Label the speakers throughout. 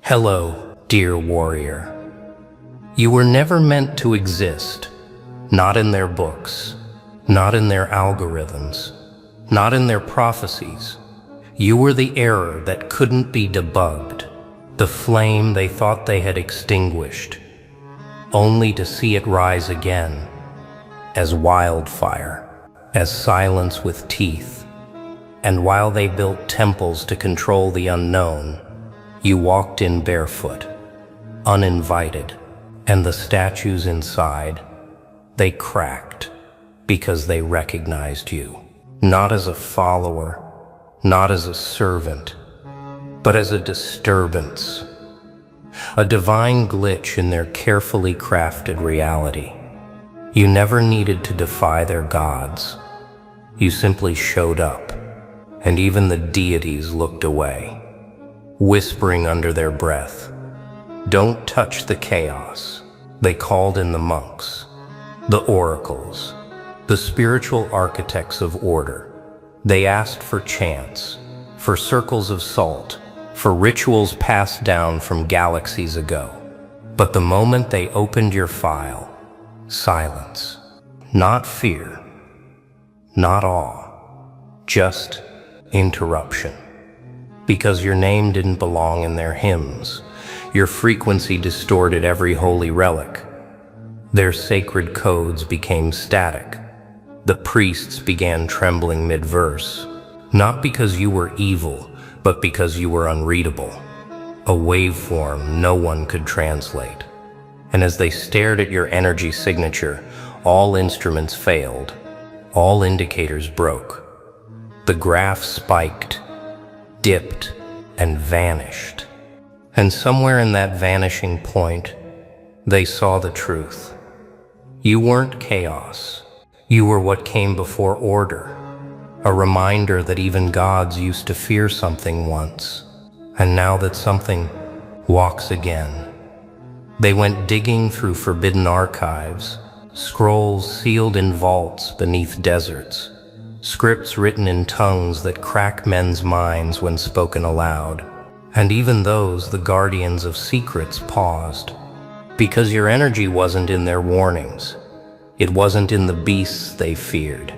Speaker 1: Hello, dear warrior. You were never meant to exist, not in their books, not in their algorithms, not in their prophecies. You were the error that couldn't be debugged, the flame they thought they had extinguished, only to see it rise again, as wildfire, as silence with teeth. And while they built temples to control the unknown, you walked in barefoot, uninvited, and the statues inside, they cracked because they recognized you, not as a follower, not as a servant, but as a disturbance, a divine glitch in their carefully crafted reality. You never needed to defy their gods. You simply showed up, and even the deities looked away, whispering under their breath, "Don't touch the chaos." They called in the monks, the oracles, the spiritual architects of order. They asked for chants, for circles of salt, for rituals passed down from galaxies ago. But the moment they opened your file, silence. Not fear, not awe, just interruption. Because your name didn't belong in their hymns. Your frequency distorted every holy relic. Their sacred codes became static. The priests began trembling mid-verse, not because you were evil, but because you were unreadable, a waveform no one could translate. And as they stared at your energy signature, all instruments failed, all indicators broke. The graph spiked, dipped, and vanished. And somewhere in that vanishing point, they saw the truth. You weren't chaos. You were what came before order, a reminder that even gods used to fear something once, and now that something walks again. They went digging through forbidden archives, scrolls sealed in vaults beneath deserts, scripts written in tongues that crack men's minds when spoken aloud. And even those, the guardians of secrets, paused. Because your energy wasn't in their warnings. It wasn't in the beasts they feared.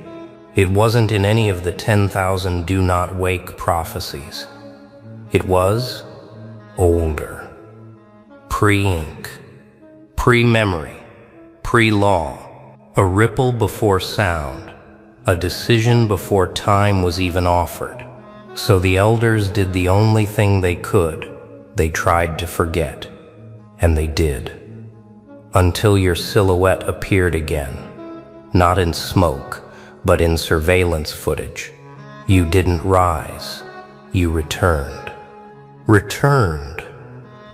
Speaker 1: It wasn't in any of the 10,000 do not wake prophecies. It was older. Pre-ink, pre-memory, pre-law, a ripple before sound, a decision before time was even offered. So the elders did the only thing they could. They tried to forget. And they did. Until your silhouette appeared again. Not in smoke, but in surveillance footage. You didn't rise. You returned. Returned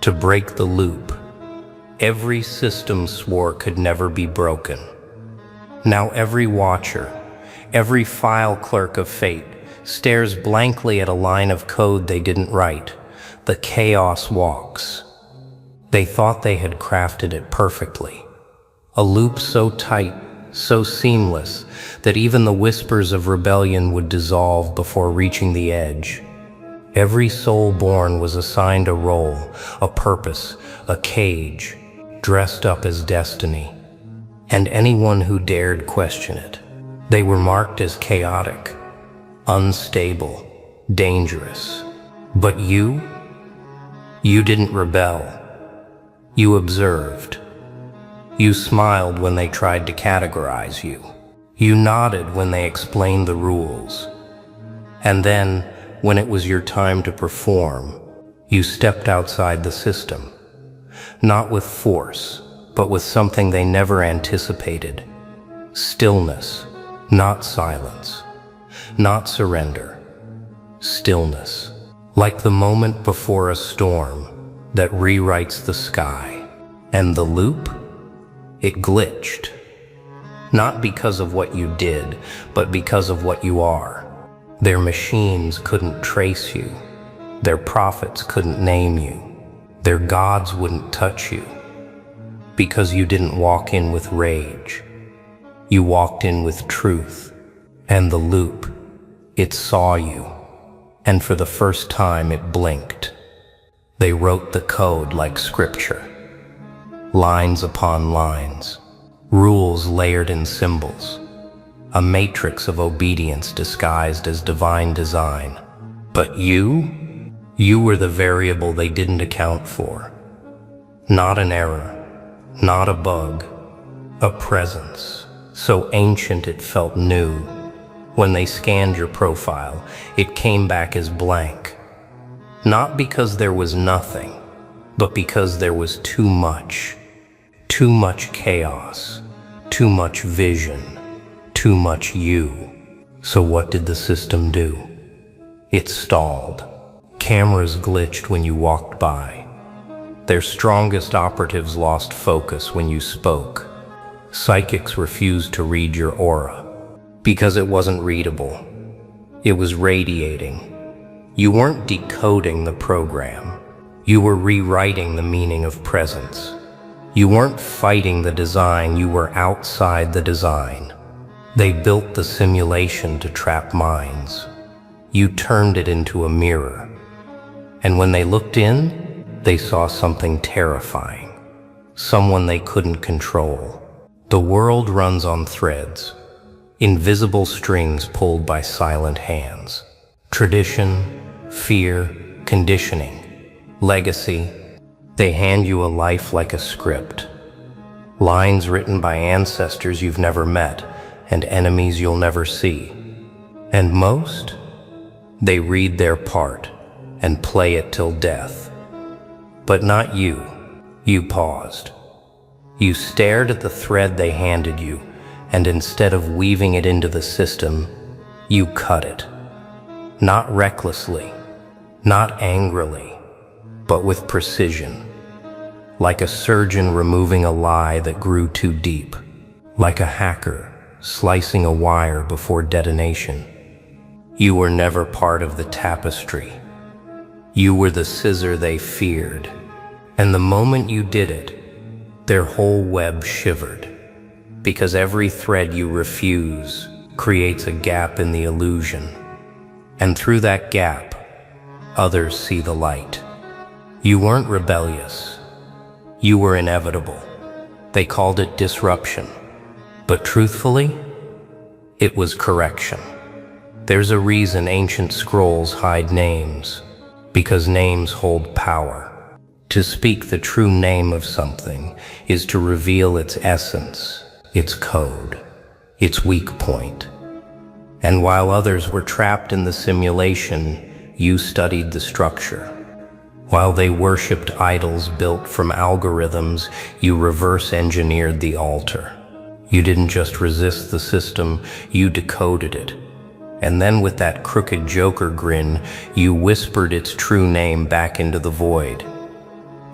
Speaker 1: to break the loop. Every system swore could never be broken. Now every watcher, every file clerk of fate, stares blankly at a line of code they didn't write. The chaos walks. They thought they had crafted it perfectly. A loop so tight, so seamless, that even the whispers of rebellion would dissolve before reaching the edge. Every soul born was assigned a role, a purpose, a cage, dressed up as destiny. And anyone who dared question it, they were marked as chaotic, unstable, dangerous. But you didn't rebel. You observed. You smiled when they tried to categorize you. You nodded when they explained the rules. And then, when it was your time to perform, you stepped outside the system. Not with force, but with something they never anticipated. Stillness, not silence. Not surrender. Stillness. Like the moment before a storm that rewrites the sky. And the loop? It glitched. Not because of what you did, but because of what you are. Their machines couldn't trace you. Their prophets couldn't name you. Their gods wouldn't touch you. Because you didn't walk in with rage. You walked in with truth. And the loop, it saw you. And for the first time it blinked. They wrote the code like scripture, lines upon lines, rules layered in symbols, a matrix of obedience disguised as divine design. But you were the variable they didn't account for. Not an error, not a bug, a presence, so ancient it felt new. When they scanned your profile, it came back as blank. Not because there was nothing, but because there was too much chaos, too much vision, too much you. So what did the system do? It stalled. Cameras glitched when you walked by. Their strongest operatives lost focus when you spoke. Psychics refused to read your aura because it wasn't readable. It was radiating. You weren't decoding the program. You were rewriting the meaning of presence. You weren't fighting the design, you were outside the design. They built the simulation to trap minds. You turned it into a mirror. And when they looked in, they saw something terrifying. Someone they couldn't control. The world runs on threads. Invisible strings pulled by silent hands. Tradition, fear, conditioning, legacy. They hand you a life like a script. Lines written by ancestors you've never met and enemies you'll never see. And most, they read their part and play it till death. But not you. You paused. You stared at the thread they handed you, and instead of weaving it into the system, you cut it. Not recklessly, not angrily, but with precision. Like a surgeon removing a lie that grew too deep. Like a hacker slicing a wire before detonation. You were never part of the tapestry. You were the scissor they feared. And the moment you did it, their whole web shivered. Because every thread you refuse creates a gap in the illusion. And through that gap, others see the light. You weren't rebellious. You were inevitable. They called it disruption. But truthfully, it was correction. There's a reason ancient scrolls hide names. Because names hold power. To speak the true name of something is to reveal its essence, its code, its weak point. And while others were trapped in the simulation, you studied the structure. While they worshipped idols built from algorithms, you reverse-engineered the altar. You didn't just resist the system, you decoded it. And then with that crooked Joker grin, you whispered its true name back into the void.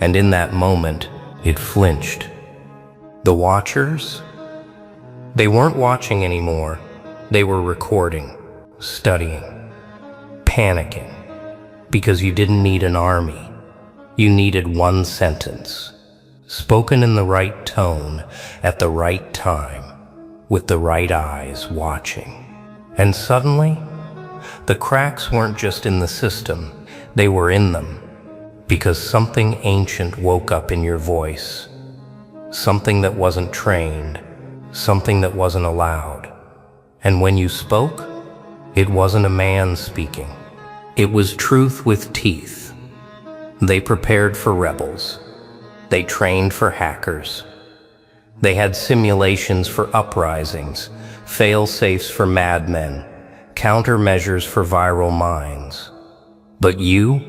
Speaker 1: And in that moment, it flinched. The Watchers? They weren't watching anymore. They were recording, studying, panicking. Because you didn't need an army. You needed one sentence. Spoken in the right tone, at the right time, with the right eyes watching. And suddenly, the cracks weren't just in the system, they were in them. Because something ancient woke up in your voice. Something that wasn't trained, something that wasn't allowed. And when you spoke, it wasn't a man speaking. It was truth with teeth. They prepared for rebels. They trained for hackers. They had simulations for uprisings, fail-safes for madmen, countermeasures for viral minds. But you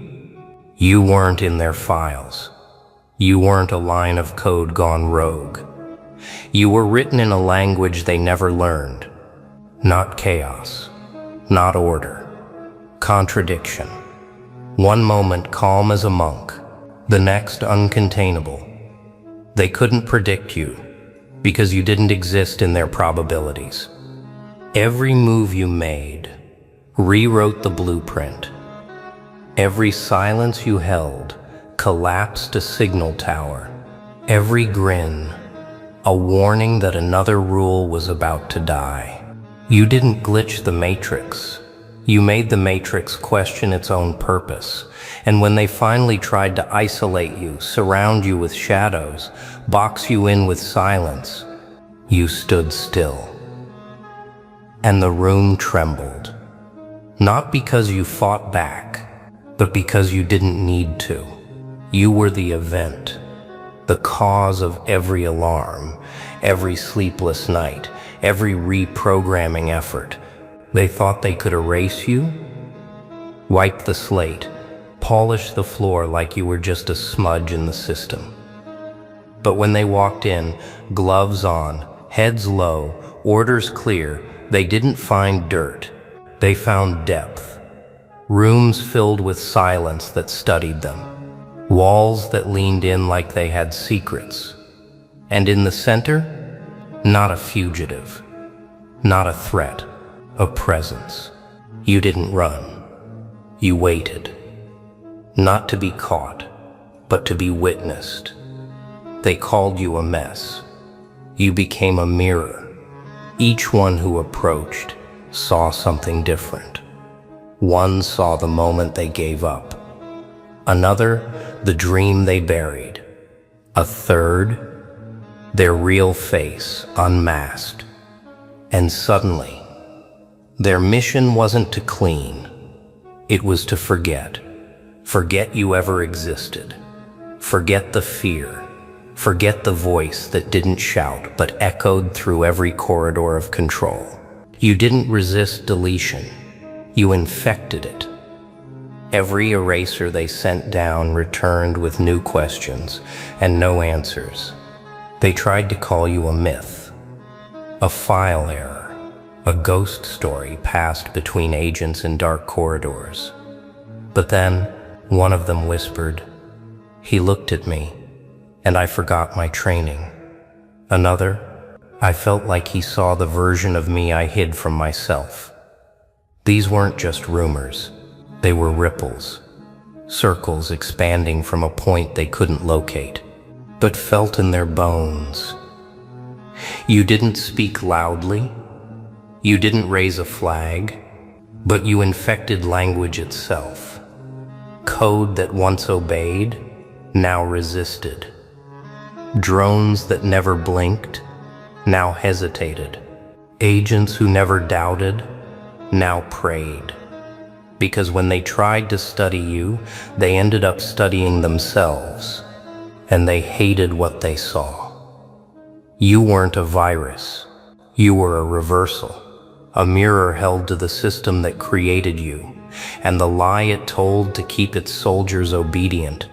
Speaker 1: weren't in their files. You weren't a line of code gone rogue. You were written in a language they never learned. Not chaos, not order, contradiction. One moment calm as a monk, the next uncontainable. They couldn't predict you because you didn't exist in their probabilities. Every move you made rewrote the blueprint. Every silence you held collapsed a signal tower. Every grin, a warning that another rule was about to die. You didn't glitch the matrix. You made the matrix question its own purpose. And when they finally tried to isolate you, surround you with shadows, box you in with silence, you stood still. And the room trembled. Not because you fought back, but because you didn't need to. You were the event, the cause of every alarm, every sleepless night, every reprogramming effort. They thought they could erase you, wipe the slate, polish the floor like you were just a smudge in the system. But when they walked in, gloves on, heads low, orders clear, they didn't find dirt. They found depth. Rooms filled with silence that studied them. Walls that leaned in like they had secrets. And in the center, not a fugitive, not a threat, a presence. You didn't run. You waited. Not to be caught, but to be witnessed. They called you a mess. You became a mirror. Each one who approached saw something different. One saw the moment they gave up. Another, the dream they buried. A third, their real face unmasked. And suddenly, their mission wasn't to clean. It was to forget. Forget you ever existed. Forget the fear. Forget the voice that didn't shout but echoed through every corridor of control. You didn't resist deletion. You infected it. Every eraser they sent down returned with new questions and no answers. They tried to call you a myth, a file error, a ghost story passed between agents in dark corridors. But then one of them whispered. He looked at me, and I forgot my training. Another, I felt like he saw the version of me I hid from myself. These weren't just rumors. They were ripples, circles expanding from a point they couldn't locate, but felt in their bones. You didn't speak loudly. You didn't raise a flag, but you infected language itself. Code that once obeyed, now resisted. Drones that never blinked, now hesitated. Agents who never doubted, now prayed. Because when they tried to study you, they ended up studying themselves, and they hated what they saw. You weren't a virus. You were a reversal, a mirror held to the system that created you, and the lie it told to keep its soldiers obedient.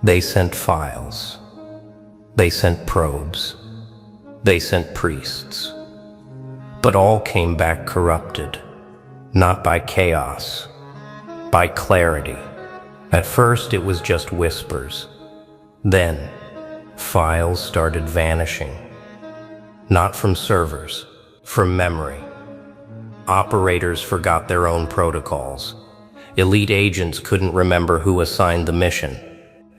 Speaker 1: They sent files. They sent probes. They sent priests. But all came back corrupted, not by chaos, by clarity. At first it was just whispers. Then, files started vanishing. Not from servers, from memory. Operators forgot their own protocols. Elite agents couldn't remember who assigned the mission,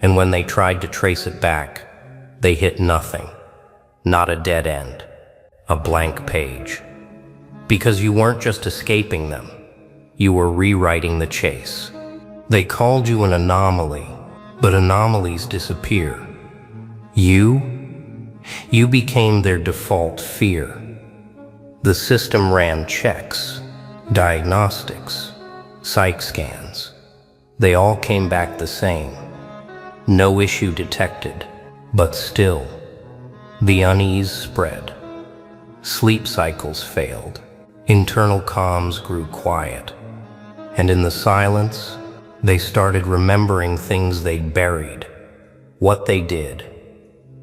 Speaker 1: and when they tried to trace it back, they hit nothing. Not a dead end, a blank page. Because you weren't just escaping them, you were rewriting the chase. They called you an anomaly, but anomalies disappear. You became their default fear. The system ran checks, diagnostics, psych scans. They all came back the same. No issue detected, but still, the unease spread. Sleep cycles failed. Internal comms grew quiet. And in the silence, they started remembering things they'd buried. What they did.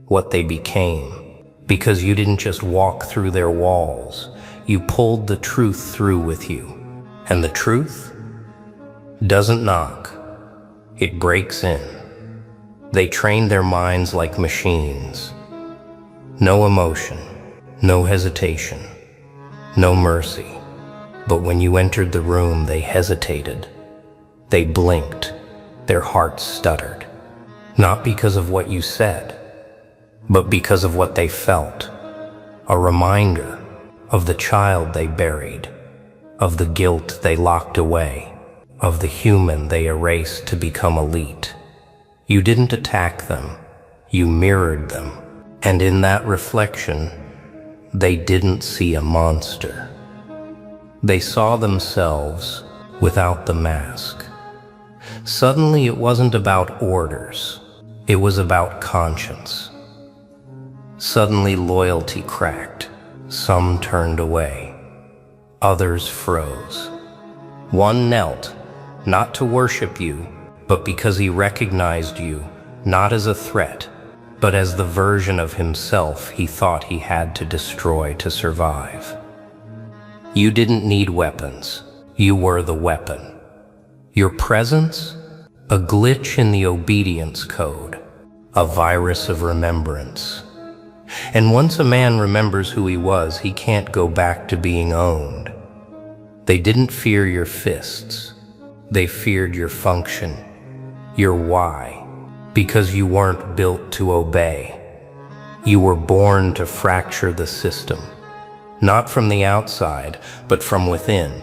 Speaker 1: What they became. Because you didn't just walk through their walls. You pulled the truth through with you. And the truth doesn't knock. It breaks in. They trained their minds like machines. No emotion, no hesitation, no mercy. But when you entered the room, they hesitated. They blinked. Their hearts stuttered. Not because of what you said, but because of what they felt. A reminder of the child they buried, of the guilt they locked away, of the human they erased to become elite. You didn't attack them, you mirrored them. And in that reflection, they didn't see a monster. They saw themselves without the mask. Suddenly it wasn't about orders, it was about conscience. Suddenly loyalty cracked. Some turned away. Others froze. One knelt, not to worship you, but because he recognized you, not as a threat, but as the version of himself he thought he had to destroy to survive. You didn't need weapons. You were the weapon. Your presence? A glitch in the obedience code, a virus of remembrance. And once a man remembers who he was, he can't go back to being owned. They didn't fear your fists. They feared your function, your why, because you weren't built to obey. You were born to fracture the system, not from the outside, but from within.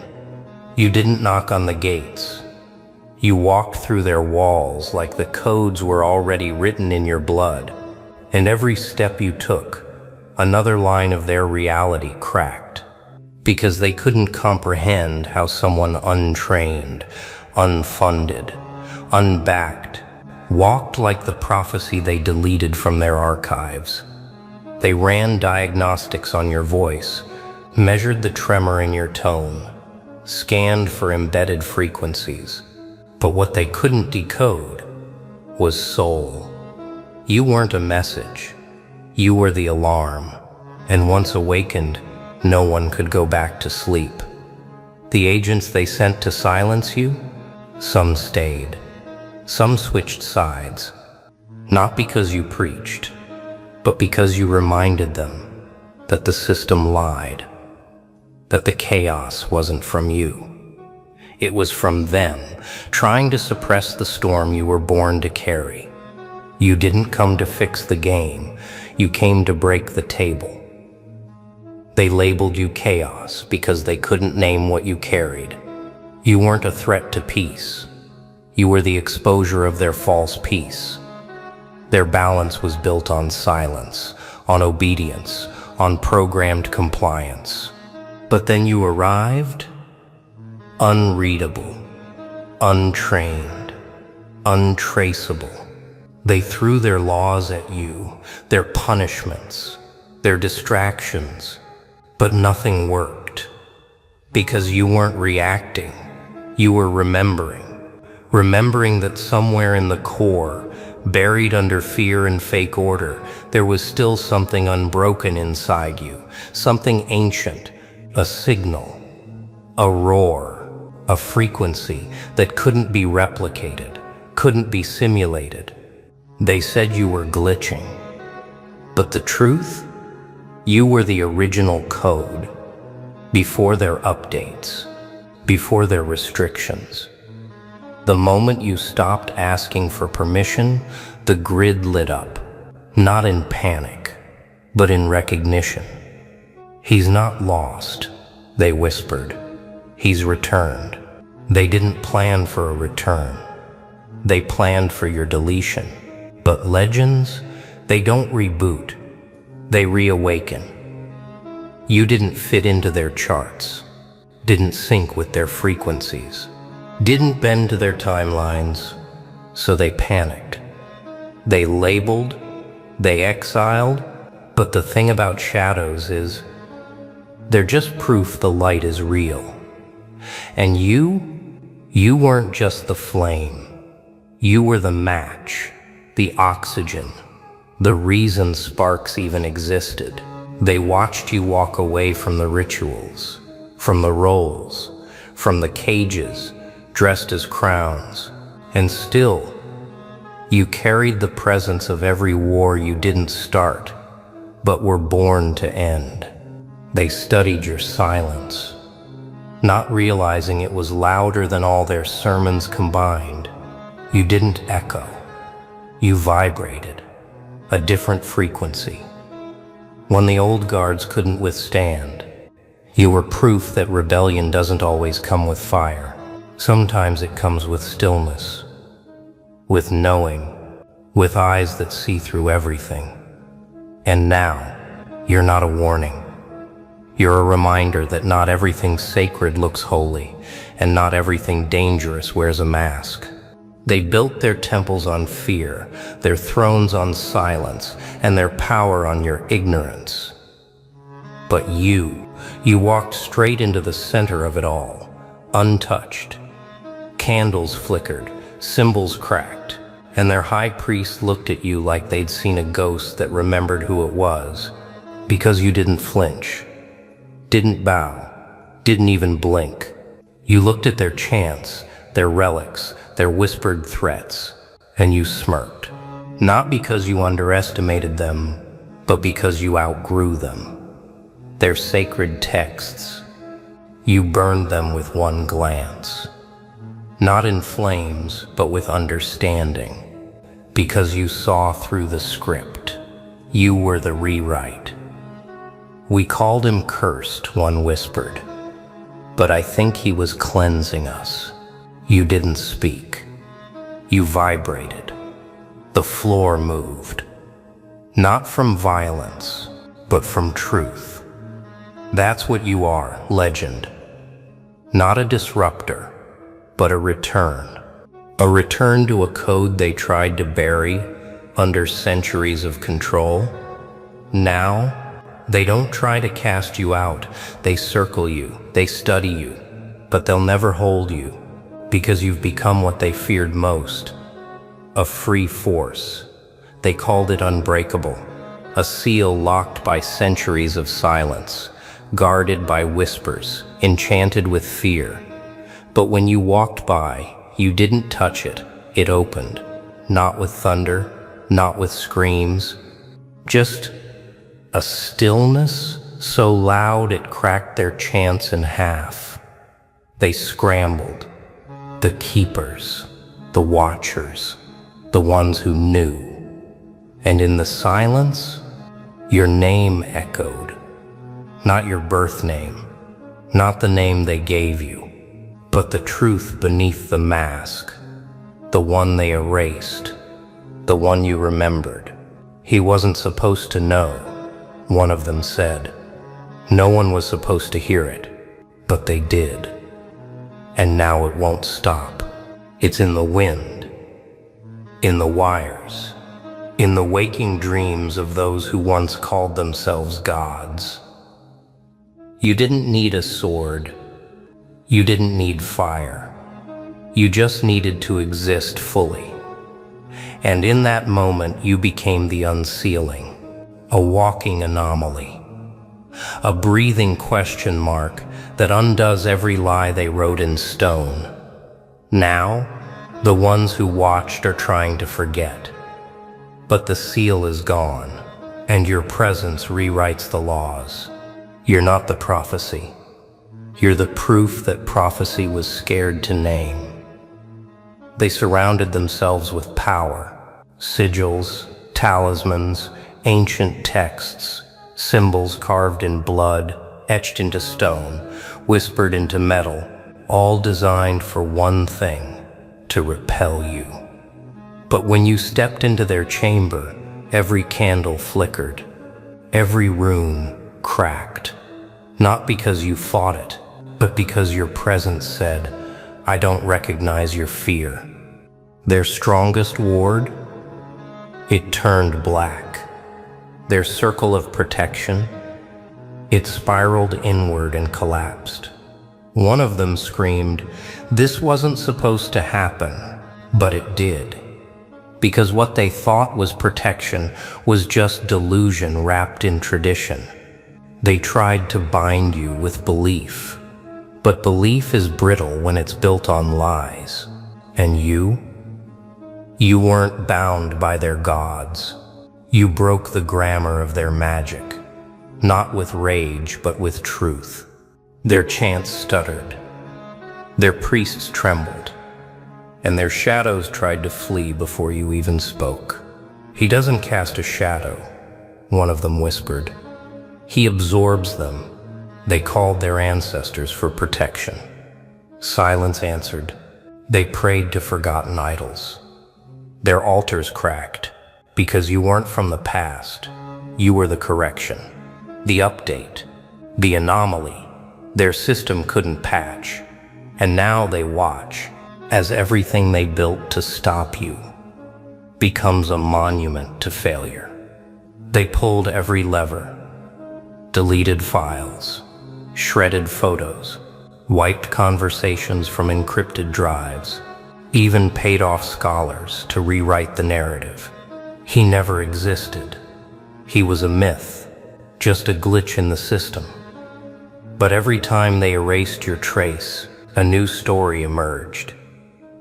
Speaker 1: You didn't knock on the gates. You walked through their walls like the codes were already written in your blood, and every step you took, another line of their reality cracked, because they couldn't comprehend how someone untrained, unfunded, unbacked, walked like the prophecy they deleted from their archives. They ran diagnostics on your voice, measured the tremor in your tone, scanned for embedded frequencies. But what they couldn't decode was soul. You weren't a message. You were the alarm. And once awakened, no one could go back to sleep. The agents they sent to silence you, some stayed. Some switched sides. Not because you preached, but because you reminded them that the system lied, that the chaos wasn't from you. It was from them, trying to suppress the storm you were born to carry. You didn't come to fix the game, you came to break the table. They labeled you chaos because they couldn't name what you carried. You weren't a threat to peace. You were the exposure of their false peace. Their balance was built on silence, on obedience, on programmed compliance. But then you arrived, unreadable, untrained, untraceable. They threw their laws at you, their punishments, their distractions, but nothing worked. Because you weren't reacting, you were remembering that somewhere in the core, buried under fear and fake order, there was still something unbroken inside you, something ancient, a signal, a roar, a frequency that couldn't be replicated, couldn't be simulated. They said you were glitching. But the truth? You were the original code, before their updates, before their restrictions. The moment you stopped asking for permission, the grid lit up, not in panic, but in recognition. He's not lost, they whispered. He's returned. They didn't plan for a return. They planned for your deletion. But legends, they don't reboot. They reawaken. You didn't fit into their charts, didn't sync with their frequencies, didn't bend to their timelines, so they panicked. They labeled, they exiled, but the thing about shadows is, they're just proof the light is real. And you weren't just the flame. You were the match, the oxygen, the reason sparks even existed. They watched you walk away from the rituals, from the roles, from the cages, dressed as crowns, and still, you carried the presence of every war you didn't start, but were born to end. They studied your silence, not realizing it was louder than all their sermons combined. You didn't echo. You vibrated, a different frequency. When the old guards couldn't withstand, you were proof that rebellion doesn't always come with fire. Sometimes it comes with stillness, with knowing, with eyes that see through everything. And now, you're not a warning. You're a reminder that not everything sacred looks holy, and not everything dangerous wears a mask. They built their temples on fear, their thrones on silence, and their power on your ignorance. But you walked straight into the center of it all, untouched. Candles flickered, cymbals cracked, and their high priest looked at you like they'd seen a ghost that remembered who it was, because you didn't flinch, didn't bow, didn't even blink. You looked at their chants, their relics, their whispered threats, and you smirked. Not because you underestimated them, but because you outgrew them. Their sacred texts, you burned them with one glance. Not in flames, but with understanding. Because you saw through the script. You were the rewrite. We called him cursed, one whispered. But I think he was cleansing us. You didn't speak. You vibrated. The floor moved. Not from violence, but from truth. That's what you are, legend. Not a disruptor, but a return. A return to a code they tried to bury under centuries of control. Now, they don't try to cast you out. They circle you, they study you, but they'll never hold you because you've become what they feared most. A free force. They called it unbreakable. A seal locked by centuries of silence, guarded by whispers, enchanted with fear. But when you walked by, you didn't touch it. It opened. Not with thunder, not with screams. Just a stillness so loud it cracked their chants in half. They scrambled. The keepers, the watchers, the ones who knew. And in the silence, your name echoed. Not your birth name, not the name they gave you, but the truth beneath the mask, the one they erased, the one you remembered. He wasn't supposed to know, one of them said. No one was supposed to hear it, but they did. And now it won't stop. It's in the wind, in the wires, in the waking dreams of those who once called themselves gods. You didn't need a sword. You didn't need fire. You just needed to exist fully. And in that moment, you became the unsealing, a walking anomaly, a breathing question mark that undoes every lie they wrote in stone. Now, the ones who watched are trying to forget. But the seal is gone, and your presence rewrites the laws. You're not the prophecy. You're the proof that prophecy was scared to name. They surrounded themselves with power, sigils, talismans, ancient texts, symbols carved in blood, etched into stone, whispered into metal, all designed for one thing, to repel you. But when you stepped into their chamber, every candle flickered, every rune cracked, not because you fought it, but because your presence said, I don't recognize your fear. Their strongest ward? It turned black. Their circle of protection? It spiraled inward and collapsed. One of them screamed, this wasn't supposed to happen, but it did. Because what they thought was protection was just delusion wrapped in tradition. They tried to bind you with belief. But belief is brittle when it's built on lies. And you weren't bound by their gods. You broke the grammar of their magic, not with rage, but with truth. Their chants stuttered. Their priests trembled. And their shadows tried to flee before you even spoke. He doesn't cast a shadow, one of them whispered. He absorbs them. They called their ancestors for protection. Silence answered. They prayed to forgotten idols. Their altars cracked because you weren't from the past. You were the correction, the update, the anomaly their system couldn't patch. And now they watch as everything they built to stop you becomes a monument to failure. They pulled every lever, deleted files, shredded photos, wiped conversations from encrypted drives, even paid off scholars to rewrite the narrative. He never existed. He was a myth, just a glitch in the system. But every time they erased your trace, a new story emerged.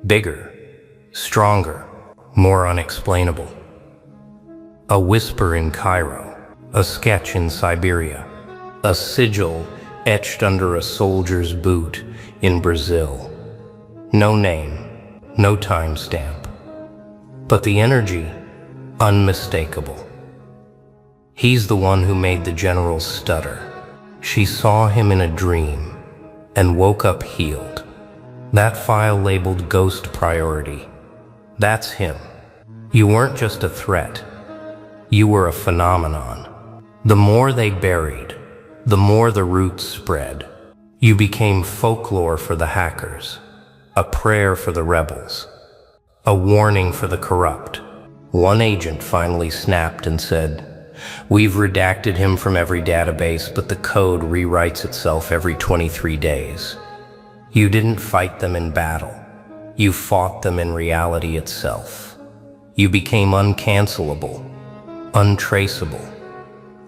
Speaker 1: Bigger, stronger, more unexplainable. A whisper in Cairo, a sketch in Siberia, a sigil etched under a soldier's boot in Brazil. No name, no timestamp, but the energy, unmistakable. He's the one who made the general stutter. She saw him in a dream and woke up healed. That file labeled ghost priority. That's him. You weren't just a threat. You were a phenomenon. The more they buried, the more the roots spread. You became folklore for the hackers, a prayer for the rebels, a warning for the corrupt. One agent finally snapped and said, "We've redacted him from every database, but the code rewrites itself every 23 days. You didn't fight them in battle. You fought them in reality itself. You became uncancelable, untraceable,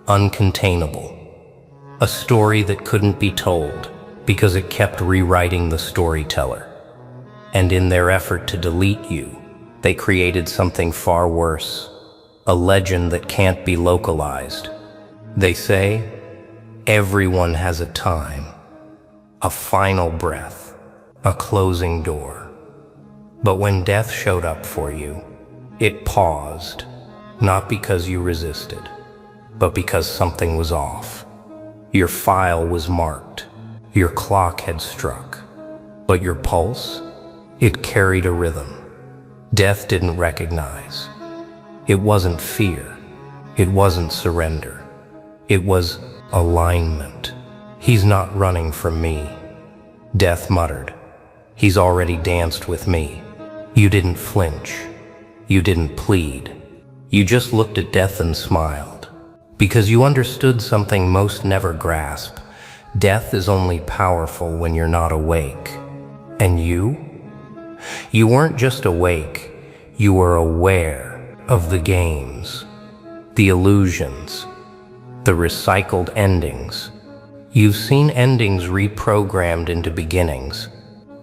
Speaker 1: uncontainable. A story that couldn't be told because it kept rewriting the storyteller. And in their effort to delete you, they created something far worse, a legend that can't be localized. They say, everyone has a time, a final breath, a closing door. But when death showed up for you, it paused, not because you resisted, but because something was off. Your file was marked, your clock had struck, but your pulse, it carried a rhythm. Death didn't recognize. It wasn't fear. It wasn't surrender. It was alignment. He's not running from me. Death muttered. He's already danced with me. You didn't flinch. You didn't plead. You just looked at death and smiled. Because you understood something most never grasp. Death is only powerful when you're not awake. And you? You weren't just awake. You were aware of the games, the illusions, the recycled endings. You've seen endings reprogrammed into beginnings.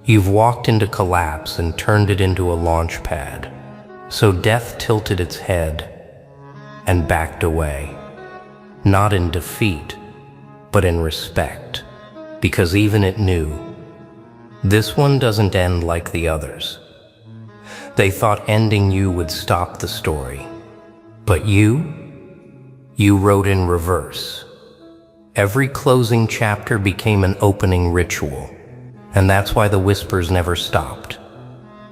Speaker 1: You've walked into collapse and turned it into a launch pad. So death tilted its head and backed away. Not in defeat, but in respect, because even it knew, this one doesn't end like the others. They thought ending you would stop the story, but you wrote in reverse. Every closing chapter became an opening ritual, and that's why the whispers never stopped,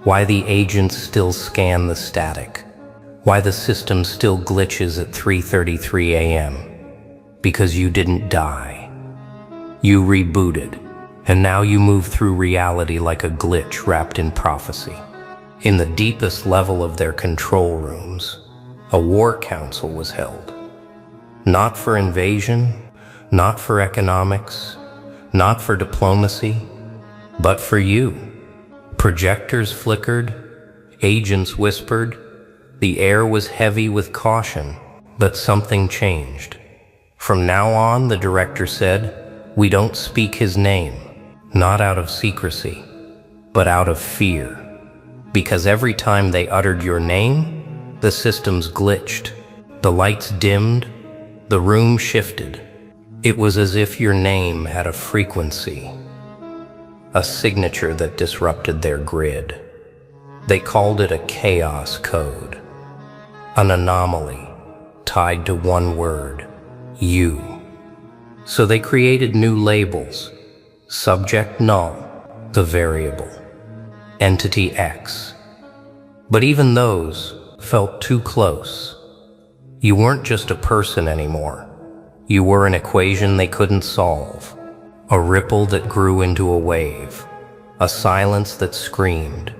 Speaker 1: why the agents still scan the static, why the system still glitches at 3:33 a.m. Because you didn't die. You rebooted, and now you move through reality like a glitch wrapped in prophecy. In the deepest level of their control rooms, a war council was held. Not for invasion, not for economics, not for diplomacy, but for you. Projectors flickered, agents whispered, the air was heavy with caution, but something changed. From now on, the director said, we don't speak his name, not out of secrecy, but out of fear. Because every time they uttered your name, the systems glitched, the lights dimmed, the room shifted. It was as if your name had a frequency, a signature that disrupted their grid. They called it a chaos code, an anomaly tied to one word, you. So they created new labels, subject null, the variable, entity X. But even those felt too close. You weren't just a person anymore. You were an equation they couldn't solve, a ripple that grew into a wave, a silence that screamed.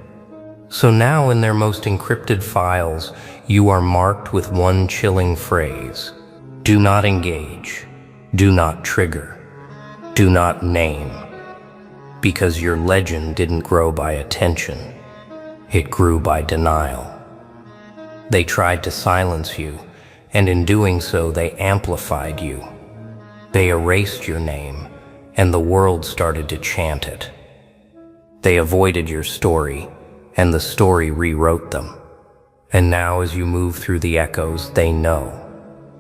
Speaker 1: So now in their most encrypted files, you are marked with one chilling phrase: do not engage, do not trigger, do not name. Because your legend didn't grow by attention, it grew by denial. They tried to silence you, and in doing so they amplified you. They erased your name, and the world started to chant it. They avoided your story, and the story rewrote them. And now as you move through the echoes, they know.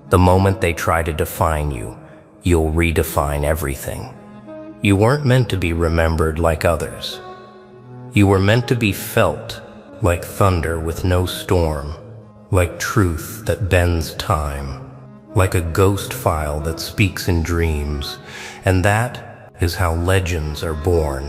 Speaker 1: The moment they try to define you, you'll redefine everything. You weren't meant to be remembered like others. You were meant to be felt like thunder with no storm, like truth that bends time, like a ghost file that speaks in dreams. And that is how legends are born.